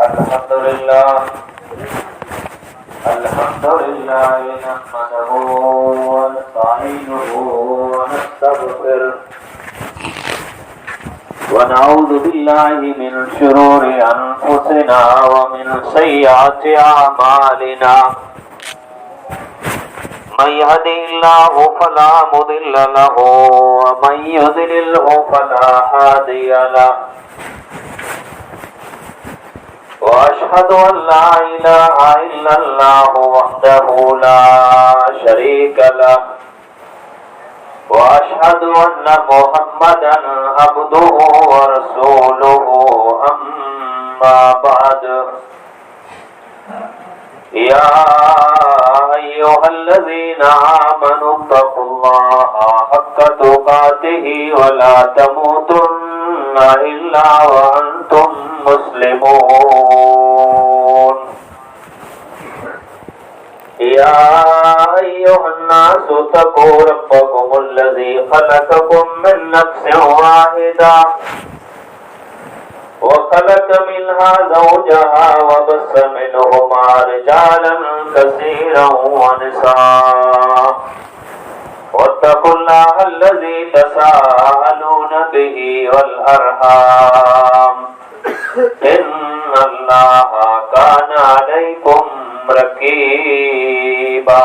अल्हम्दुलिल्लाह नहमदुहु व नस्तईनुहु व नस्तगफिरुह व नऊज़ु बिल्लाहि मिन शुरूरि अनफुसिना व मिन सय्यिआति अमालिना मन यहदिहिल्लाहु फला मुदिल्ल लहु व मन युद्लिल्हु फला हादिय लहु वअशहदु अल्ला इलाहा इल्लल्लाहु वहदहु ला शरीका लहु वअशहदु अन्ना मुहम्मदन अब्दुहु व रसूलुहु अम्मा बअद या अय्युहल्लज़ीना आमनु तक़ुल्लाहा हक़्क़ तुक़ातिही व ला तमूतुन्ना इल्ला व अंतुम मुस्लिमून या अय्युहन्नासु तक़ू रब्बकुमुल्लज़ी ख़लक़कुम मिन नफ्सिन वाहिदा व ख़लक़ मिन्हा ज़ौजहा व बस्स मिनहुमा रिजालन कसीरन व निसाअ वत्तक़ुल्लाह अल्लज़ी तसाअलून बिही वल अरहाम इन्नल्लाह कान अलैकुम रकीबा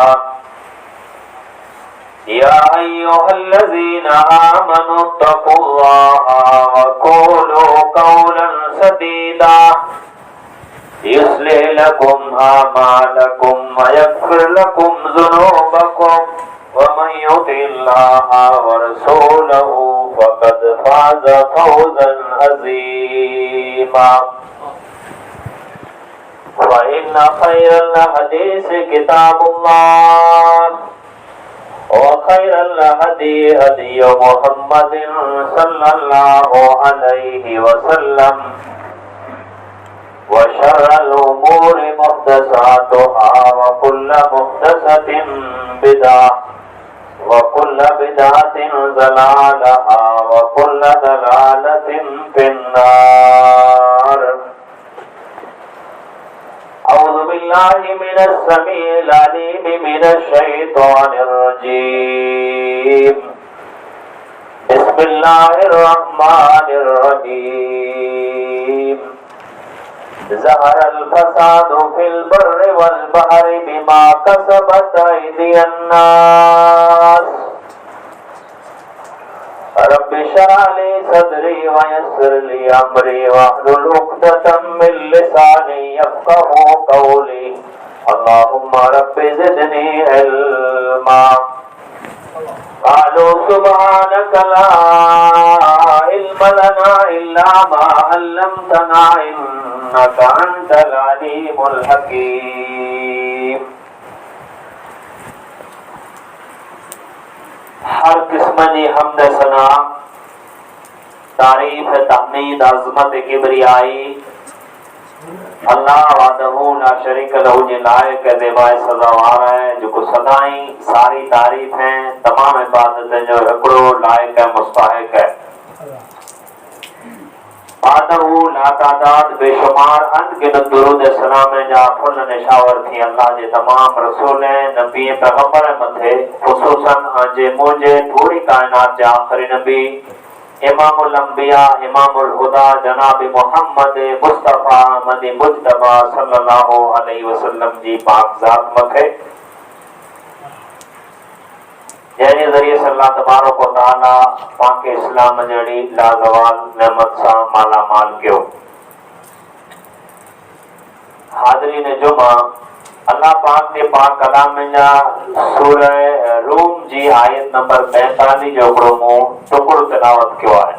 या अय्युहल्लज़ीना आमनु तक़ुल्लाहा व क़ूलू क़ौलन सदीदा युस्लिह लकुम अमालकुम व यग़फ़िर लकुम ज़ुनूबकुम व मन युति'ल्लाहा व रसूलहु फ़क़द फ़ाज़ फ़ौज़न अज़ीमा फ़इन्न ख़ैरल हदीस किताबुल्लाह व खैरल हदी हदी मुहम्मदिन सल्लल्लाहु अलैहि वसल्लम व शर्रल उमूरि मुहदसातुहा व कुल्लु मुहदसतिन बिदअह व कुल्लु बिदअतिन ज़लालहा व कुल्लु ज़लालतिन फिन्नार अऊज़ु बिल्लाहि मिनश समीइल अलीम मिनश शैतानिर रजीम बिस्मिल्लाहिर रहमानिर रहीम ज़हरल फ़सादु फिल बर्रि वल बहरि बिमा कसबत अयदियन नास रब्बि इश्रह ली सदरी व यस्सिर ली अमरी वहलुल उक़दतम मिन लिसानी यफ़क़हू क़ौली अल्लाहुम्मा रब्बि ज़िदनी इल्मा क़ालू सुब्हानक ला इल्म लना इल्ला मा अल्लमतना इन्नक अंतल अलीमुल हकीम। हर किस्म जी हमद सना तारीफ तहमीद अज़मत किबरियाई अल्लाह वहदहू ला शरीक लहू जे लायक ज़ेबाए सज़ावार है जो सदाई सारी तारीफ है तमाम इबादत जो हिकिड़ो लायक है मुस्तहिक है वहदहू ला तादाद बेशुमार अनगिनत दुरूद सलाम जा फुल निशावर थी अल्लाह जे तमाम रसूल नबी पैगंबर मथे खुसूसन जे मुझे पूरी कायनात जा आखिरी नबी इमामुल अंबिया इमामुल हुदा जनाब मोहम्मद मुस्तफा मदी मुज्तबा सल्लल्लाहु अलैहि वसल्लम जी पाक ज़ात मथे जैसे जरिए से अल्लाह तबारक व तआला पाक इस्लाम जड़ी लाजवाल नेमत सा माला माल क्यों हाज़रीन जुमा अल्लाह पाक के पाक कलाम में जा सूरह रूम जी आयत नंबर 45 जो प्रोमो टुकड़ो तिलावत क्यों है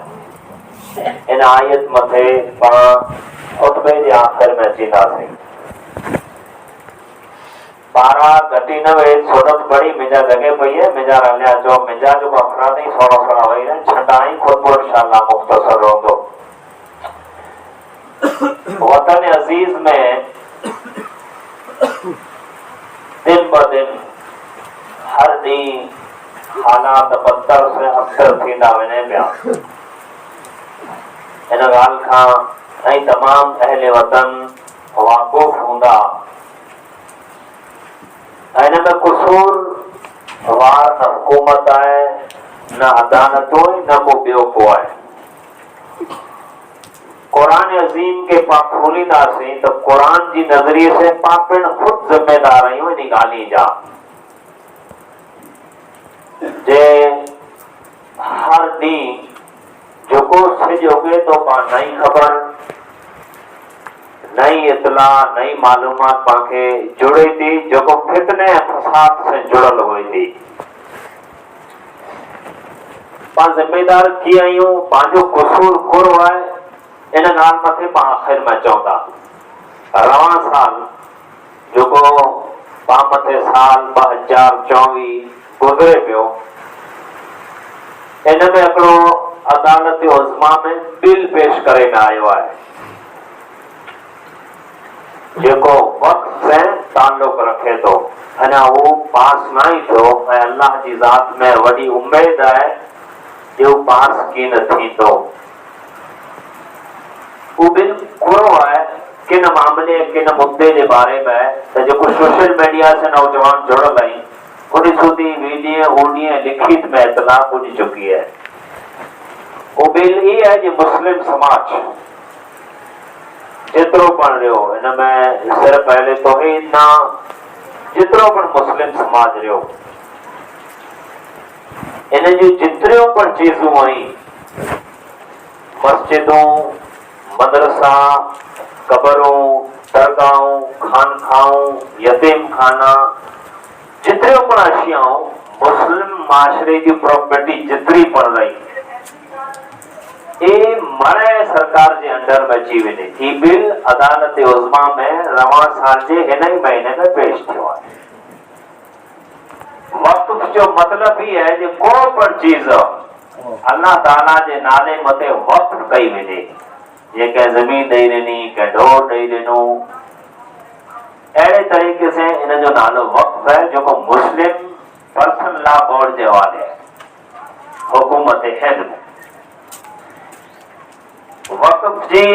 इन आयत मथे खुतबे जे आखिर में चींदासीं 12 घटी न वे सूरत बड़ी मिजा जगह पई है मिजा रलिया जो मिजा जो अफराद ही सोड़ा सोड़ा वही है छटाई खुतबो इंशाअल्लाह मुख्तसर होंदो वतन अजीज में दिन ब दिन हर दी हालात बदतर से अबतर थींदा वञे पिया। इन ॻाल्हि खां ऐं तमाम अहले वतन वाक़ुफ़ हूंदा। इन में कुसूर वार न हुकूमत आहे, न अदालतों, न को ॿियो को आहे। कुरान अज़ीम के पाक खोलींदासीं तो कुरान जी नज़रिए से पाक पिण खुद जिम्मेदार आहियूं इन ॻाल्हि जा। जे हर ॾींहुं जेको सिज उगे तो पा नई ख़बर, नई इतला, नई मालूमात पाके जुड़े थी जेको फितने ऐं फसाद से जुड़ल हुए थी। पाण जिम्मेदार कीअं आहियूं, पंहिंजो कुसूर कुरो आहे, इन ॻाल्हि मथे पाण आख़िर में चऊं था। रवां साल जेको पाण मथे साल 2024 गुज़रे पियो, इन में हिकिड़ो अदालत उज़्मा में बिल पेश करे में आयो आहे जेको वक़्त से ताल्लुक़ रखे थो। अञा उहो पास न ई थियो ऐं अल्लाह जी ज़ात में वॾी उम्मीद आहे कि उहो पास कीअं थींदो। वो बिल कुरो है किन मामले किन मुद्दे के बारे में तो जो सोशल मीडिया से नौजवान जुड़ल आई उन सुधी वीडियो ऑडियो लिखित में इतला पुज चुकी है। वो बिल ये है कि मुस्लिम समाज जितरो पण रहो इनमें सिर्फ पहले तो ही ना जितरो पण मुस्लिम समाज रहो इन जी जितरियों पण चीजों आई मस्जिदों, मदरसा, कबरों, दरगाहों, खानखाओं, यतीम खाना, जितने पण अशियाओं मुस्लिम माशरे की प्रॉपर्टी जितरी पण रही ए मरे सरकार जे अंडर में अची वञे। ही बिल अदालत उज़्मा में रवां साल जे हिन ही महीने में पेश थियो आहे। वक़्फ़ जो मतलब ही है कि को पण चीज अल्लाह ताला जे नाले मथे वक़्फ़ कई वञे। ये क्या जमीन दे देनी, क्या ढोर दे देनो, अड़े तरीके से इन जो नालो वक़्फ़ है जो को मुस्लिम पर्सन लॉ बोर्ड जे हवाले है हुकूमत हिंद में। वक़्फ़ जी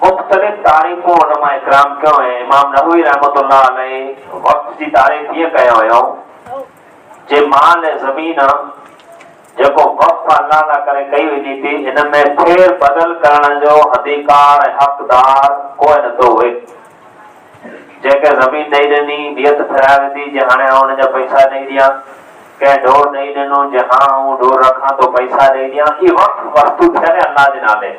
मुख्तलिफ तारीफ़ों उलमा इकराम क्यों है। इमाम नहवी रहमतुल्लाह अलैह वक़्फ़ जी तारीफ़ ये कयो हुयो जे माल ज़मीन जेको वक़्फ़ अल्लाह ला करे कई वञी थी इनमें फेर बदल करण जो अधिकार ऐं हक़दार कोई नथो हुए। जेके ज़मीन ॾेई ॾिनी नियत फिराए वेंदी जे हाणे हुन जा पैसा ॾेई ॾियां, कंहिं ढोर ॾेई ॾिनो जे हा हूं ढोर रखां तो पैसा ॾेई ॾियां, ई वक़्फ़ वस्तु थियल अल्लाह जे नाले।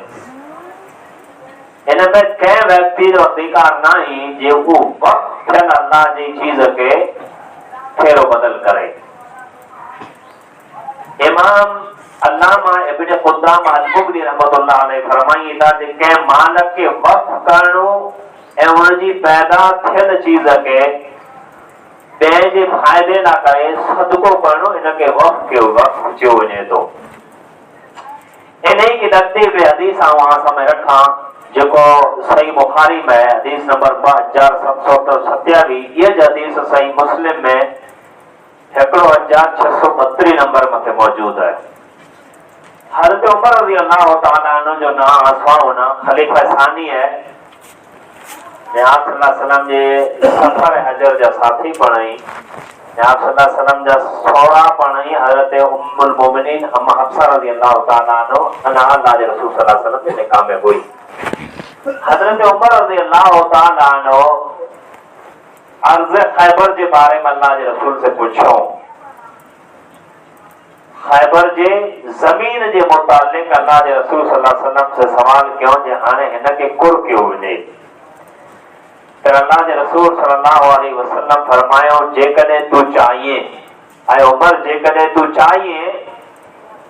इनमें कंहिं व्यक्ति जो अधिकार न आहे जे उहो वक़्फ़ थियल अल्लाह जी चीज़ खे फेरो बदल करे। इमाम अल्लामा इब्न क़ुद्दाम अल-मुग़नी रहमतुल्लाह अलैह फरमाई था कि कंहिं माल के वक़्फ़ करणो ऐं उनजी पैदा थियल चीज़ के ॿिए जे फ़ाइदे लाइ करे सदको करणो इनके वक़्फ़ के वक़्फ़ चयो वञे थो। इन्ही की तरतीब हदीस वहां समय रखा जेको सही बुखारी में हदीस नंबर 2727 ये हदीस सही मुस्लिम में 1632 नंबर मथे मौजूद है। हज़रत उमर रज़ी अल्लाह तआला अन्हु जो नाम असवाउना खलीफा सानी है। आप सल्लल्लाहु अलैहि वसल्लम जे सफर हजर जा साथी पणाई, आप सल्लल्लाहु अलैहि वसल्लम जा सौरा पणाई हज़रत उम्मुल मोमिनीन अम्मा हफ्सा रज़ी अल्लाह तआला अन्हा अल्लाह के रसूल सल्लल्लाहु अलैहि वसल्लम के निकाह में हुई। हज़रत उमर रज़ी अल्लाह तआला अन्हु अर्ज़ खैबर के बारे में अल्लाह के रसूल से पूछो। खैबर जे जमीन के मुतालिक अल्लाह के रसूल सल्लल्लाहु अलैहि वसल्लम से सवाल क्यों जे हाने हिनके कुर क्यों वञे। फिर अल्लाह के रसूल सल्लल्लाहु अलैहि वसल्लम फरमायो जेकॾहिं तू चाहिए ऐं उमर जेकॾहिं तू चाहिए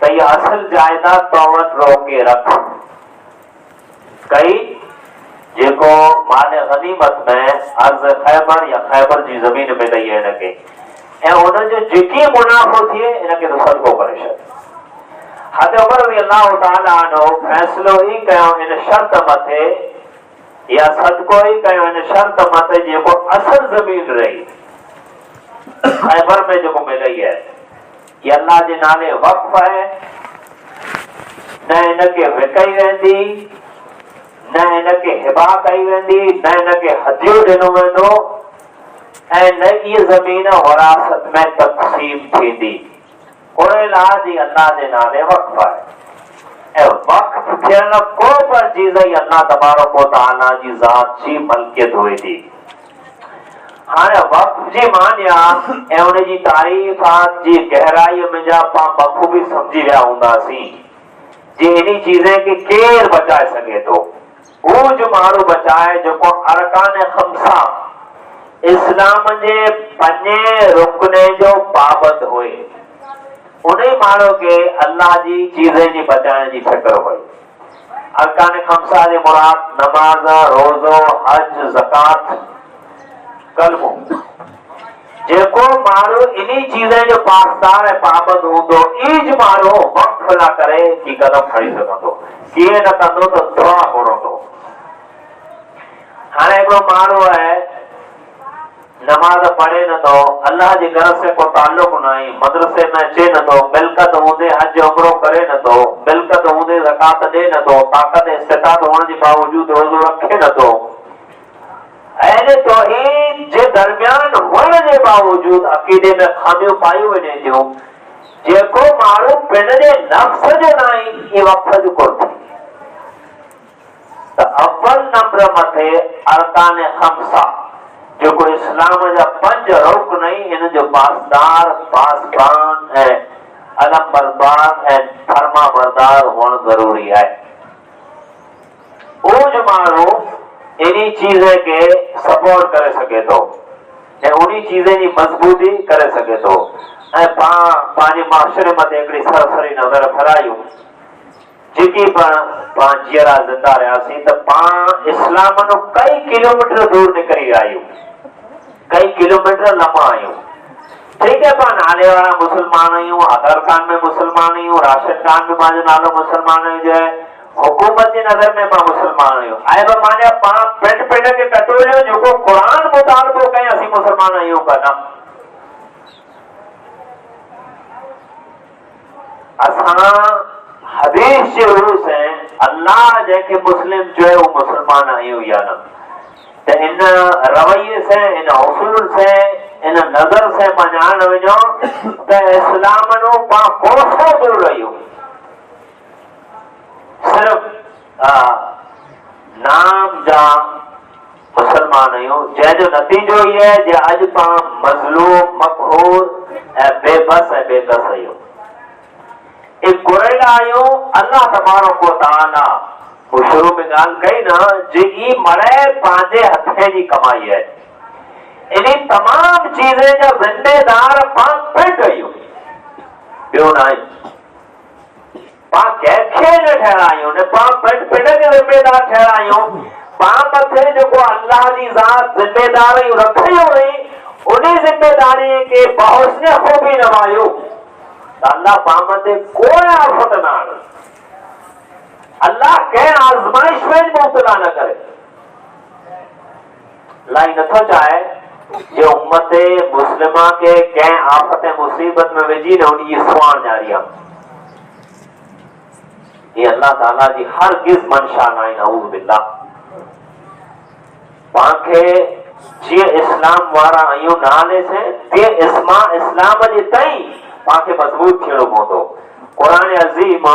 त ये असल जायदाद तो वटि रोके रख कई जेको माल गनीमत में अर्ज़ खैबर या खैबर जी जमीन में ॾई हिनखे ऐं उन जो जेकी मुनाफ़ो थिए इनखे तो सदको करे छॾ। हज़रत उमर रज़ी अल्लाह तआला अन्हु फ़ैसिलो ई कयो इन शर्त मथे या सदको ही कयो इन शर्त मथे जेको असल जमीन रही खैबर में जेको मिलई है ये अल्लाह जे नाले वक़्फ़ है, न इनखे विकई वेंदी, न इनखे हिबा कई वेंदी, न इनखे हदियो ॾिनो वेंदो, ऐं न इहा ज़मीन वरासत में तक़सीम थींदी। उन लाइ अल्लाह जे नाले वक़्फ़ आहे। ऐं वक़्फ़ थियल को बि चीज़ ई अल्लाह तबारक व तआला जी ज़ात जी मलकियत हुए थी। हाणे वक़्फ़ जी मानिया ऐं उन जी तारीफ़ात जी गहराई में जा पाण बख़ूबी समझी विया हूंदासीं जे इन चीज़े खे केरु बचाए सघे थो। उहो जो माण्हू बचाए जेको अरकान खमसा इस्लाम जे 5 रुकने जो पाबंद हुए, उन माण्हू खे अल्लाह जी चीज़ें जी बचाइण जी फिक्र हुई। अरकान खमसा जे मुराद नमाज, रोज़ो, हज, ज़कात, कलमो। जेको माण्हू इन्ही चीज़ें जो पासदार ऐं पाबंद हूंदो, ईज माण्हू वक़्फ़ न करे की कदम खणी सघंदो। कीअं न कंदो त दुआ घुरंदो। हाणे हिकिड़ो माण्हू आहे नमाज पढ़े नथो, अल्लाह जे घर से को ताल्लुक न आहे, मदरसे में अचे नथो, मिल्कत हूंदे हज उमरो करे नथो, मिल्कत हूंदे ज़कात ॾे नथो, ताक़त इस्तिताअत हुअण जे बावजूद रोज़ो रखे नथो, अहले तौहीद जे दरमियान हुअण जे बावजूद अक़ीदे में खामियूं पायूं वञे थियूं। जेको माण्हू पंहिंजे नफ़्स जो न आहे, इहे वक़्फ़ जो कोन थी। त अव्वल नंबर मथे अरकान खमसा जेको इस्लाम जा 5 रुकन इन जो पासदार, पासबान ऐं अलम बरदार ऐं फरमा बरदार हुअण ज़रूरी आहे। उहो जो माण्हू इन्ही चीज़ के सपोर्ट करे सके थो ऐं उन्ही चीज़ जी मज़बूती करे सके थो। ऐं पाण पंहिंजे माशरे मथे हिकिड़ी सरसरी नज़र फैलायूं, जेकी पाण जीअरा ज़िंदा रहियासीं त पाण इस्लाम नो कई किलोमीटर दूर निकिरी आहियूं, कई किलोमीटर लम्हा आहियूं। ठीक है, पाण नाले वारा मुसलमान आहियूं, आधार कार्ड में मुसलमान आहियूं, राशन कार्ड में पंहिंजो नालो मुसलमान जो है, हुकूमत जी नज़र में पाण मुसलमान आहियूं। ऐं बि माने पाण पिंड खे टटोलियो जेको क़ुरान मुतालबो कयूं असीं मुसलमान आहियूं कान। असां हदीस जे रूह से अल्लाह जंहिंखे मुस्लिम चयो उहो मुसलमान आहियूं या न। त इन रवैये से, इन उसूल से, इन नज़र से मञाण वञो त इस्लाम नो पाण कोसो दूर रहियूं। सिर्फ नाम जा मुसलमान आहियूं, जंहिंजो नतीजो ई है जे अॼु पाण मज़लूम, मक़हूर ऐं बेबस ऐं बेकस आहियूं। घुरियल आहियूं अल्लाह तबारक व तआला। वो शुरू में ॻाल्हि कई न जे ई मड़े पंहिंजे हथ जी कमाई है, इन तमाम चीज़ें जा ज़िम्मेदार पाण पिण आहियूं, ॿियो न आहे। पाण कंहिंखे न ठहिया आहियूं, न पाण पिण खे ज़िम्मेदार ठहिया आहियूं। पाण मथे जेको अल्लाह जी ज़ात ज़िम्मेदारियूं रखियूं हुई, उन ज़िम्मेदारी खे बहुस्न ख़ूबी निभायो त अल्लाह पाण मथे कोई आफ़त न आणे। अल्लाह कंहिं आज़माइश में मुब्तला न करे। अल्लाह नथो चाहे जे उम्मत मुस्लिमा के कंहिं आफ़त मुसीबत में विझी न उनजी सुवाण ॾियारी आहे। ये अल्लाह ताला जी हरगिज़ मंशा न आहे, नऊज़ बिल्लाह। पाण खे जीअं इस्लाम वारा आहियूं नाले से, तीअं इस्लाम जे ताईं पाण खे मज़बूत थियणो पवंदो। क़ुरान अज़ीम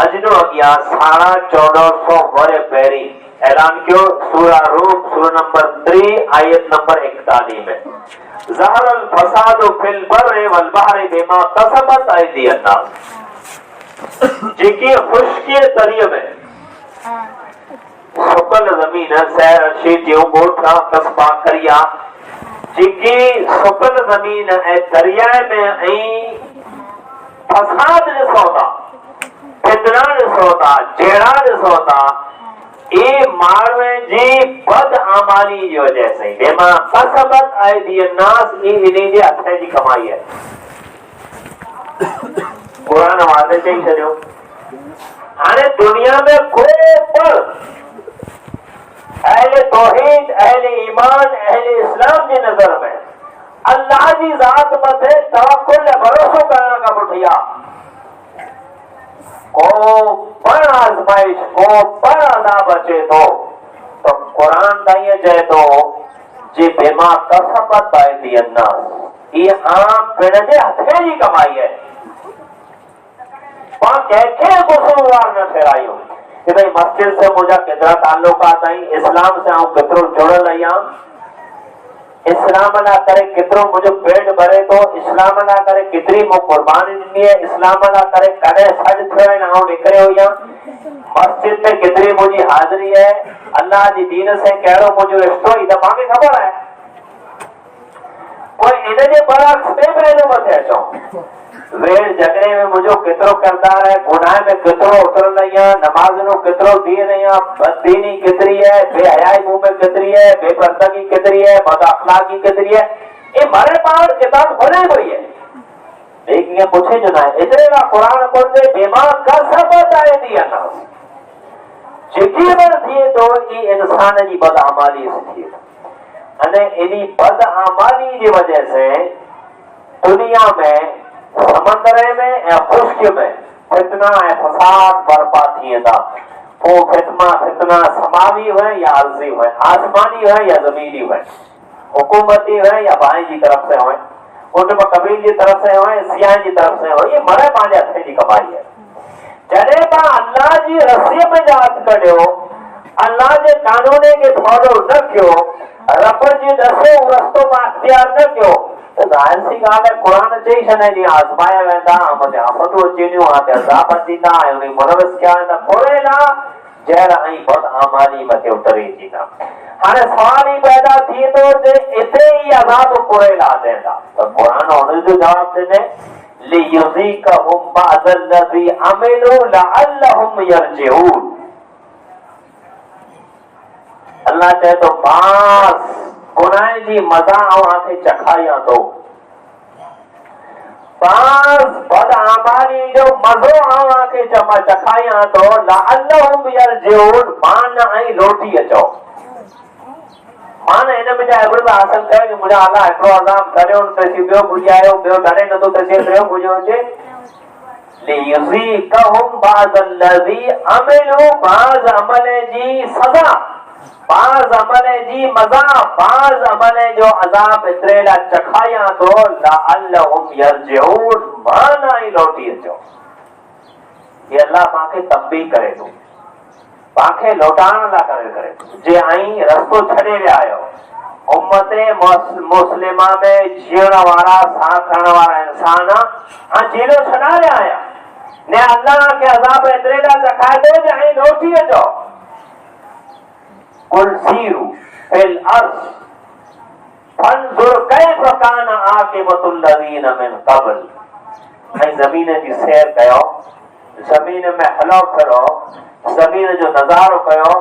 अजनो अॻियां 1450 वरे पहिरीं ऐलान कयो, सूरा रूम सूरा नंबर 3 आयत नंबर 41 में, ज़हरल फसादु फिल बर्रि वल बहरि बिमा कसबत अयदीन नास। जेकी खुशकी तरीअ में सुकल ज़मीन, सैर शीटियूं, ॻोठा, कस्बा, करिया, जेकी सुकल ज़मीन ऐं दरिया में ऐं फसाद ॾिसो था, फितना ॾिसो था, जहिड़ा ॾिसो था, ये मानव जी बद आमाली की वजह से, बेमा कसबत अयदीन नास, इन्हीं जे हथ जी कमाई है। कुरान वादे चई छॾियो। हाणे दुनिया में को पल अहले तौहीद, अहले ईमान, अहले इस्लाम जी नज़र में अल्लाह जी ज़ात मथे तवक्कुल भरोसो करण का पुठिया को पण आज़माइश को पण अज़ाब अचे तो कुरान ताईं चए थो जे बेमा कसबत आयदी अन्नास ये आम पिण जे हथे जी कमाई है पाण कंहिंखे क़सूरवार न ठहिरायूं कि भाई मस्जिद से मुंहिंजा केतिरा ताल्लुकात आहिनि, इस्लाम से आउं केतिरो जुड़ियल आहियां, इस्लाम लाइ करे केतिरो मुंहिंजो पेट भरे थो, इस्लाम लाइ करे केतिरी मूं क़ुर्बानी ॾिनी आहे, इस्लाम लाइ करे कॾहिं सॾु थियो आहे आउं निकिरियो आहियां, मस्जिद में केतिरी मुंहिंजी हाज़िरी आहे, अल्लाह जी दीन से कहिड़ो मुंहिंजो रिश्तो आहे, त मूंखे ख़बर आहे। पोइ इन जे बरअक्स ॿिए पहलू मथे अचूं, वेड़ झगड़े में मुझो केतिरो किरदार है, गुनाह में केतिरो उतरल आहियां, नमाज़ में केतिरो दीन आहियां, बददीनी केतिरी है, बेहयाई मुंह में केतिरी है, बेपर्दगी केतिरी है, बदअखलाकी केतिरी है, ये मारे पास किताब खोले हुई है। लेकिन ये पूछे जो ना इतने का कुरान बोलते बेमा कसबत आयदी अन्नास जेकी बर थिए तो ये इंसान जी बदअमाली से थिए अने इनी बदअमाली जी वजह से दुनिया में समंदर में या खुश्क में फितना ऐं फसाद बर्पा थिए था। वो फितना समावी हुए या अर्जी हुए, आसमानी हुए या जमीनी हुए, हुकूमती हुए या भाई जी तरफ से हुए, कुटुंब कबील की तरफ से हुए, सियाह की तरफ से हुए, ये मरे पंहिंजे हथ जी कमाई है। जॾहिं तव्हां अल्लाह जी रस्सीअ में जात कढियो, अल्लाह जे कानूने खे फॉलो न कयो, रब जी ॾसे रस्तो मां इख्तियार न कयो, ज़ाहिर सी ॻाल्हि है कुरान चई छॾे जी आज़माया वेंदा, मथे आफ़तूं अची वञूं, हाणे अज़ाब अचींदा ऐं उन मुलविस कया वेंदा, कोरेला जहर ऐं बदअमाली मथे उतरी थींदा। हाणे सवाल ही पैदा थिए थो जे इते ई अज़ाब कोरेला देंदा, त कुरान हुन जो जवाब ॾिने लियुज़ीक़हुम बअदल्लज़ी अमिलू लअल्लहुम यरजिऊन। अल्लाह चए तो पास गुनाह जी मज़ा आखे चखायां तो, पास बदअमाली जो मज़ो आखे चखायां तो लअल्लहुम यरजिऊन मान ऐं लोटी अचो। मान इन में जा इब्रत हासिल करे कि मुंहिंजा अल्लाह हिकिड़ो अज़ाब करियो तसी ॿियो बुझायो, ॿियो डरे नथो तसी ॿियो बुझो अचे। लियुज़ीक़हुम बअदल्लज़ी अमिलू बाज़ अमल जी सज़ा, बाज़ अमले जी मज़ा, बाज़ अमले जो अज़ाब इतरेला चखाया तो लअल्लहुम यरजिऊन माना ही लौटी अचो। ये अल्लाह पाके तंबीह करे थो, पाके लौटाण ला करे थो। जे आई रस्तो छॾे विया आहियो, उम्मते मुस्लिमा में जीअण वारा साह खणण वारा इंसान जीरो छॾा विया आहियां, ने अल्लाह के अज़ाब इतरेला चखाए थो जे आई लौटी अचो। कुल सीरू फिल अर्ज़ फंजुर कैफ़ कान आक़िबतुल लज़ीना मिन क़ब्ल। ऐं ज़मीन जी सैर कयो, ज़मीन में हलो फिरो, ज़मीन जो नज़ारो कयो,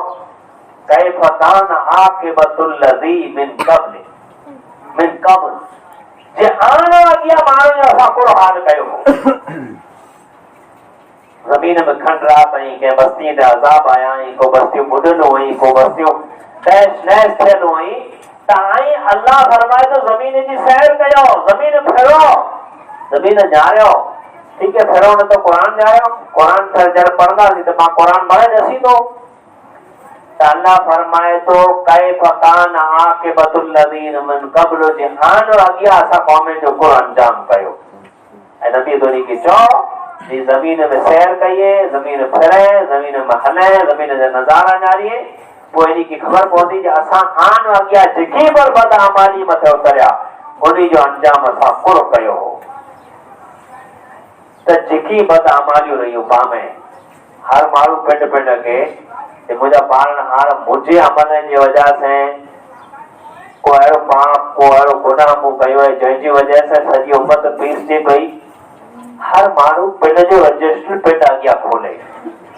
कैफ़ कान आक़िबतुल लज़ी मिन क़ब्ल जे आण अॻियां माण्हुनि जो असां कहिड़ो हाल कयो हो। ज़मीन में खंडरात आई, कंहिं बस्ती ते अज़ाब आया आहिनि, को बस्तियूं ॿुॾनि हुई, को बस्तियूं तहस नहस थियल हुई, त आई अल्लाह फरमाए तो ज़मीन जी सैर कयो, ज़मीन फिरो, ज़मीन ॼाणियो। ठीक है, फिरो न तो कुरान ॼाणियो, कुरान जॾहिं पढ़ंदासीं त मां कुरान मरे ॾसी थो त अल्लाह फरमाए तो कैफ़ कान आक़िबतुल लज़ीना मिन क़ब्ल जे आन अॻियां असां क़ौमुनि जो को अंजाम कयो। ऐं नबी दोनी खे चओ जी ज़मीन में सैर कइए, ज़मीन फिरे, ज़मीन में हले, ज़मीन जा नज़ारा ॼाणिए, पोइ इन खे ख़बर पवंदी कि असां आन अॻियां जेकी बि बदअमाली मथे उतरिया उन जो अंजाम असां पूरो कयो हो। त जेकी बदअमालियूं रहियूं पामे हर माण्हू पिंड पिंड खे मुंहिंजा ॿार हार मुंहिंजे अमलनि जी वजह से को अहिड़ो पाप, को अहिड़ो गुनाह मूं कयो आहे जंहिंजी वजह से सॼी उम्मत पीसजे पई। हर माण्हू पिंड जो रजिस्टर पिंड अॻियां खोले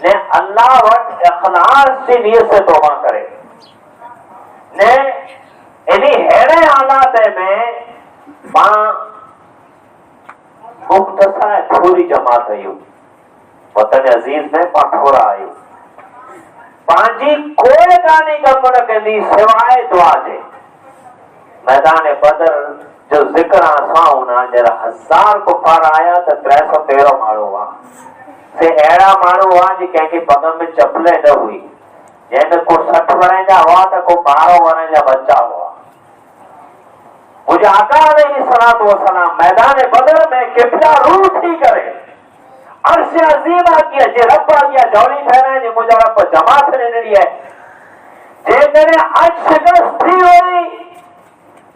ने अल्लाह वटि इख़लास जी नियत से तौबा करे ने इन्ही अहिड़े हालात में मां मुख़्तसर थोरी जमात आहियूं, वतन अज़ीज़ में पां थोरा आहियूं, पंहिंजी कोई कानी कम न कंदी सिवाय दुआ जे। मैदान बदर जो जिक्र आसा होना जरा 1000 कुफार आया तो 313 माण्हू हुआ से अहिड़ा माण्हू हुआ जी कंहिंखे पग में चपल न हुई, जंहिंमें को 60 वरनि जा हुआ तो को 12 वरनि जा बच्चा हुआ। मुझे आका अलैहिस्सलातु वस्सलाम मैदान बदर में किबला रूह थी करे अर्श अज़ीमा की जे रब की जौली ठहराए जे मुझा रब जमात ने ॾिनी है जे करे आज शिकस्त थी वई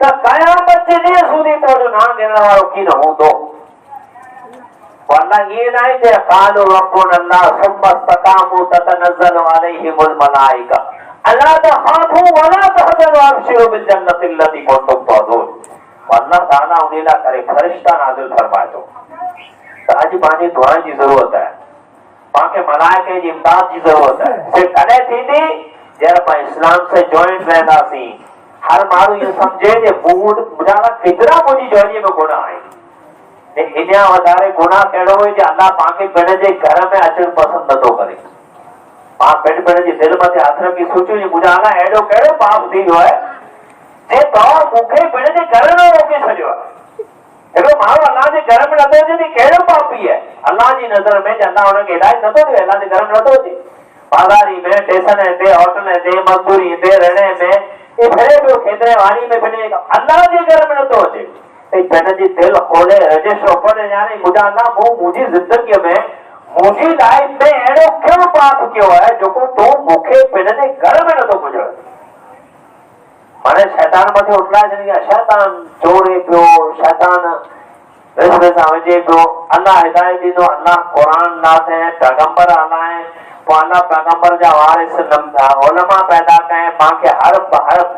त क़यामत जे ॾींहुं सूदी तो जो नाम ॾियण वारो की न हूंदो। वरना ये नहीं जे क़ालू रब्बुना अल्लाह सुम्मा इस्तक़ामू ततनज़्ज़लु अलैहिमुल मलाइका अल्लाह तख़ाफू वला तहज़नु वअबशिरू बिल जन्नति अल्लती कुंतुम तुअदून। अल्लाह ताला उन्हें करे फरिश्ता नाज़िल फरमाए तो आज पांजी दुआ की जरूरत है, पाके मलाइके की इमदाद की जरूरत है। सिर्फ कदे थींदी जर पा इस्लाम से जॉइंट रहंदासी। हर माण्हू ये समझे जे मूड बुझाना केतिरा मुंहिंजी जॉइनी में गुनाह आहे ने इन्या वधारे गुनाह कहिड़ो हुई जे अल्लाह पाके पिण जे घर में अचण पसंद नथो करे। पाण पिण जी दिलि मथे हथ रखी सोचियो जे मुंहिंजा अलाह अहिड़ो कहिड़ो पाप थी वियो आहे जे तव्हां मूंखे पिण जे घर में रोके छॾियो आहे। हिकिड़ो माण्हू अल्लाह जे घर में नथो अचे कहिड़ो पापी आहे अल्लाह जी नज़र में जे अल्लाह हुनखे हिदायत नथो ॾिए, अल्लाह जे घर में नथो अचे। बाज़ारी में स्टेशन ते होटल ते मज़दूरी ते रहणे में ये फिरे पियो खेतरे वाड़ी में फिरे अल्लाह जे घर में नथो अचे। पिण जी दिलि खोले रजिस्टर पढ़े यानी मुंहिंजा अल्लाह मूं मुंहिंजी ज़िंदगीअ में मुंहिंजी लाइफ में अहिड़ो कहिड़ो पाप कयो आहे जेको तूं मूंखे पिण जे घर में नथो पुॼाए। माने शैतान मथे उठलाए छॾी शैतान चोरे पियो, शैतान रिज़्क़ सां वञे पियो। अल्लाह हिदायत ॾींदो, अल्लाह क़ुरान नाज़ पैगंबर हलाए पोइ अल्लाह पैगंबर जा वारिस उलमा पैदा कए मांखे हर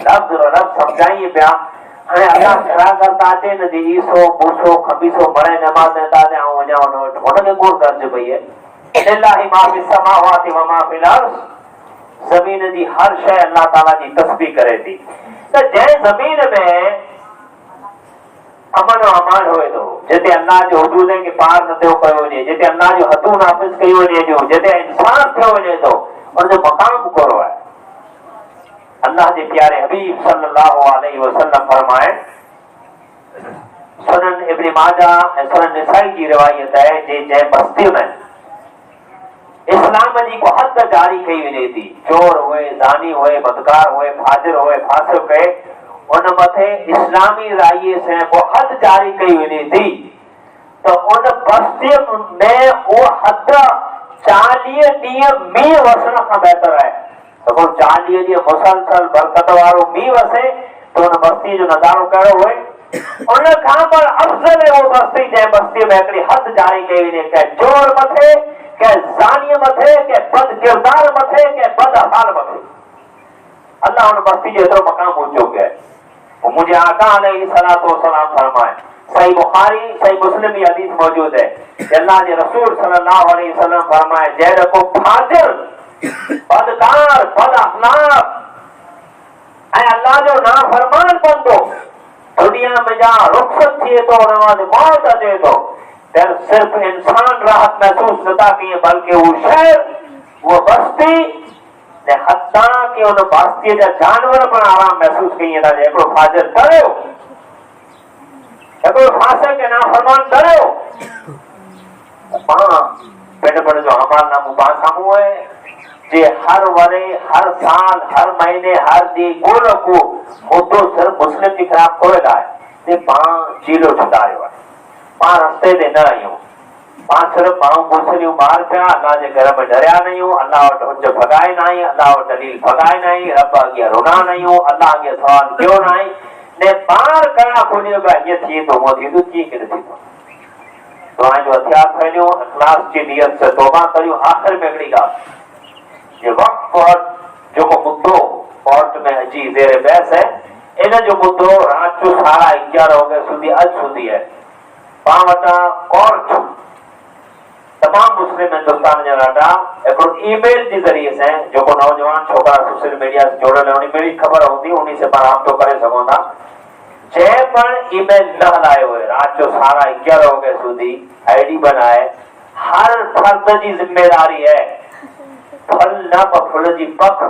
लफ़्ज़ समझाई पिया। हाणे अल्लाह छा करता अचे न जी ईसो मूसो खबीसो मरे नमाज़ नथा दे ऐं वञा हुनखे कोन कर्ज पई आहे। लिल्लाहि मा फिस समावाति व मा फिल अर्ज़ ज़मीन जी हर शइ अल्लाह ताला जी तस्बीह करे थी। त जंहिं ज़मीन में अमन अमान होए थो जिते अल्लाह जो हुदूदनि खे पार न थियो कयो वञे, जिते अल्लाह जो हदूं नाफ़िज़ कयूं वञे थियूं, जिते इंसाफ़ थियो वञे थो उनजो मक़ाम कहिड़ो आहे। अल्लाह जे प्यारे हबीब सल्लल्लाहु अलैहि वसल्लम फरमाए सुनन इब्न माजा ऐं सुनन निसाई जी रिवायत है जे जंहिं बस्ती में इस्लाम जी को हद जारी कई वञे थी, चोर हुए, ज़ानी हुए, बदकार हुए, फाजिर हुए, फासिक हुए, उन मथे इस्लामी राईअ से को हद जारी कई वञे थी तो उन बस्ती में वो हद 40 ॾींहं मींहुं वसण खां बहितर आहे। तो 40 ॾींहं मुसलसल बरकत वारो मींहुं वसे तो उन बस्ती जो नज़ारो कहिड़ो हुए। उन खां पर अफ़ज़ल है वो बस्ती जंहिं बस्ती में हिकिड़ी हद जारी कई वञे कंहिं चोर मथे, कंहिं ज़ानीअ मथे, कंहिं बद किरदार मथे, कंहिं बद अफ़ाल मथे। अल्लाह उन बस्ती जो एतिरो मक़ाम ऊंचो कयो है। मुझे आका अलैहिस्सलातु वस्सलाम फरमाए सही बुखारी सही मुस्लिम की हदीस मौजूद है अल्लाह के रसूल सल्लल्लाहु अलैहि वसल्लम फरमाए जैसे को फाजिर बदकार बद अखलाक ऐं अल्लाह जो नाफरमान बंदो दुनिया में जा रुखसत थिए तो नमाज मौत अचे तो फिर सिर्फ इंसान राहत महसूस नथा किए बल्कि वो शहर वो बस्ती ने हत्ता के उन बस्ती जा जानवर पर आराम महसूस कई था जेको फाजिर करियो जेको फासिक के नाफरमान करियो पां पेट पर जो अमाल नामो पां सामू है जे हर वरे हर साल हर महीने हर दी गोल को मुद्दो सिर्फ मुस्लिम के खिलाफ खोल है ते पां चीलो छुटायो है पां रास्ते ते न आयो पां सिर्फ पां मुस्लिम बाहर पिया अल्लाह जे घर में डरिया नहीं हो अल्लाह वट हुज भगाए नहीं अल्लाह वट दलील भगाए नहीं रब आगे रोना नहीं हो अल्लाह आगे सवाल क्यों नहीं ने बार करा कोनी बा ये थी तो वो थी तो की के थी तो आज जो हथियार फैलियो इखलास की नियत से तौबा करियो आखिर में अगली का ये वक्त पर जो को मुद्दो कोर्ट में अजी जेरे बहस है इन जो मुद्दो रात जो 11:30 हो गए सुधी अज सुधी है पावटा कोर्ट तमाम मुस्लिम हिंदुस्तान जा डाटा एक ईमेल के जरिए से जो को नौजवान छोकरा सोशल मीडिया से जोड़े उन्हें मेरी खबर होती उन्हीं से पर आप तो करे सको था जे पर ईमेल न हलाए हुए रात जो 11:30 हो गए सुधी आईडी बनाए हर फर्द की जिम्मेदारी है फल न फुल जी पक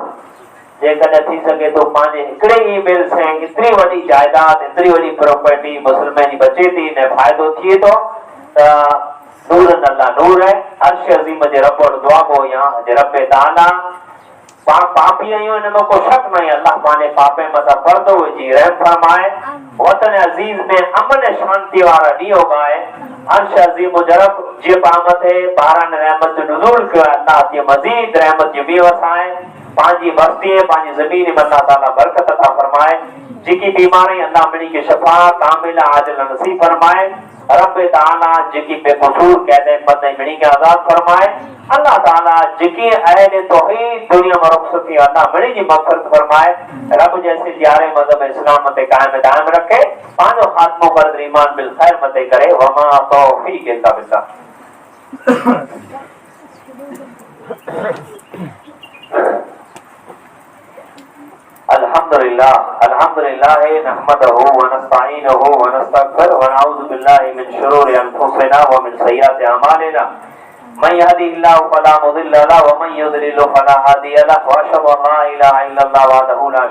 जेकॾहिं थी सघे तो पंहिंजे हिकिड़े ईमेल से एतिरी वॾी जायदाद एतिरी वॾी प्रॉपर्टी मुस्लिम जी बचे थी ने फ़ाइदो थिए थो त नूर अल्लाह नूर है अर्श अज़ीम जे रब वटि दुआ गो या जे रब ताला पापी आहियूं हिन में को शक नहीं अल्लाह पाने पापे मथा पर्दो विझी रहम फरमाए वतन अजीज में अमन शांति वारा ॾींहं उगाए अर्श अज़ीम जे रब जे पाम थे बारान रहमत नुज़ूल कयो अल्लाह जे मज़ीद रहमत जे वसाए पांजी बस्ती पांजी ज़मीन मथा ताला बरकत अता फरमाए जेकी बीमारी अल्लाह मिली के शफा कामिल आजिल नसीब फरमाए रब ताला जेकी बेकसूर कहते बंदे मिली के आजाद फरमाए अल्लाह ताला जेकी अहले तौहीद दुनिया में रुखसती अल्लाह मिली की मग़फ़िरत फरमाए रब जैसे प्यारे मज़हब इस्लाम ते कायम दायम रखे पांजो खात्मो कर ईमान बिल खैर मते करे वमा तौफीक इल्ला बिल्लाह। अल्हम्दुलिल्लाह नहमदहु व नस्तईनुहु व नस्तगफिरुहु व नऊज़ु बिल्लाहि मिन शुरूरि अनफुसिना व मिन सय्यिआति अमालिना मन यहदिहिल्लाहु फला मुदिल्ल लहु व मन युद्लिल फला हादिय लहु व अशहदु अन ला इलाहा इल्लल्लाह वहदहु ला